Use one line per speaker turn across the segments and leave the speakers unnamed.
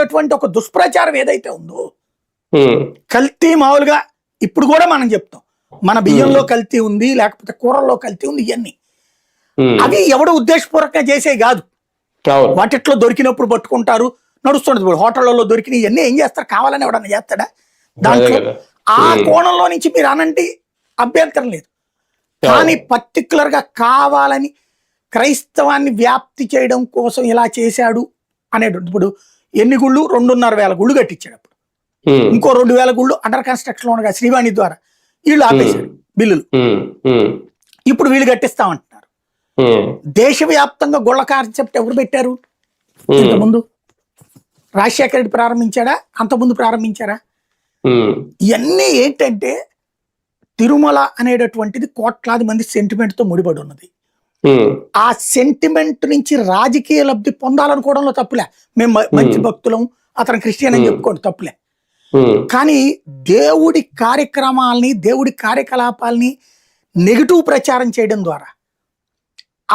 అటువంటి ఒక దుష్ప్రచారం ఏదైతే ఉందో, కల్తీ మామూలుగా ఇప్పుడు కూడా మనం చెప్తాం, మన బియ్యంలో కల్తీ ఉంది, లేకపోతే కూరల్లో కల్తీ ఉంది, ఇవన్నీ అవి ఎవడో ఉద్దేశపూర్వకంగా చేసేవి కాదు. వాటిట్లో దొరికినప్పుడు పట్టుకుంటారు, నడుస్తుంటది. ఇప్పుడు హోటళ్లలో దొరికిన ఇవన్నీ ఏం చేస్తారు, కావాలని ఎవడన్నా చేస్తాడా? దాంట్లో ఆ కోణంలో నుంచి మీరు అనంటే అభ్యంతరం లేదు. కానీ పర్టికులర్ గా కావాలని క్రైస్తవాన్ని వ్యాప్తి చేయడం కోసం ఇలా చేశాడు అనేటువంటి, ఇప్పుడు ఎన్ని గుళ్ళు, 2,500 గుళ్ళు కట్టించాడు. అప్పుడు ఇంకో 2,000 గుళ్ళు అండర్ కన్స్ట్రక్షన్ ఉండగా శ్రీవాణి ద్వారా వీళ్ళు ఆపేశారు బిల్లులు. ఇప్పుడు వీళ్ళు కట్టిస్తామంటున్నారు. దేశవ్యాప్తంగా గుళ్ళ కాన్సెప్ట్ ఎవరు పెట్టారు? ఇంతకుముందు రాజశేఖర రెడ్డి ప్రారంభించాడా? అంతకుముందు ప్రారంభించారా? ఇవన్నీ ఏంటంటే తిరుమల అనేటటువంటిది కోట్లాది మంది సెంటిమెంట్ తో ముడిపడి ఉన్నది. ఆ సెంటిమెంట్ నుంచి రాజకీయ లబ్ధి పొందాలనుకోవడంలో తప్పులే. మేము మంచి భక్తులం, అతను క్రిస్టియన్ అని చెప్పుకోండి, తప్పులే. కానీ దేవుడి కార్యక్రమాలని, దేవుడి కార్యకలాపాలని నెగిటివ్ ప్రచారం చేయడం ద్వారా,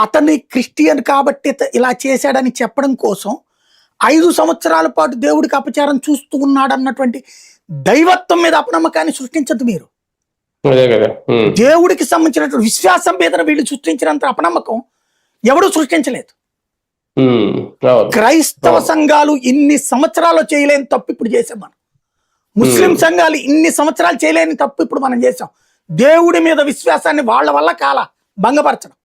అతన్ని క్రిస్టియన్ కాబట్టి ఇలా చేశాడని చెప్పడం కోసం 5 సంవత్సరాల పాటు దేవుడికి అపచారం చూస్తూ ఉన్నాడు అన్నటువంటి దైవత్వం మీద అపనమ్మకాన్ని సృష్టించద్దు మీరు. దేవుడికి సంబంధించినటువంటి విశ్వాసం మీద వీళ్ళు సృష్టించినంత అపనమ్మకం ఎవడు సృష్టించలేదు. క్రైస్తవ సంఘాలు ఇన్ని సంవత్సరాలు చేయలేని తప్పు ఇప్పుడు చేసాం మనం. ముస్లిం సంఘాలు ఇన్ని సంవత్సరాలు చేయలేని తప్పు ఇప్పుడు మనం చేసాం. దేవుడి మీద విశ్వాసాన్ని వాళ్ళ వల్ల భంగపరచడం.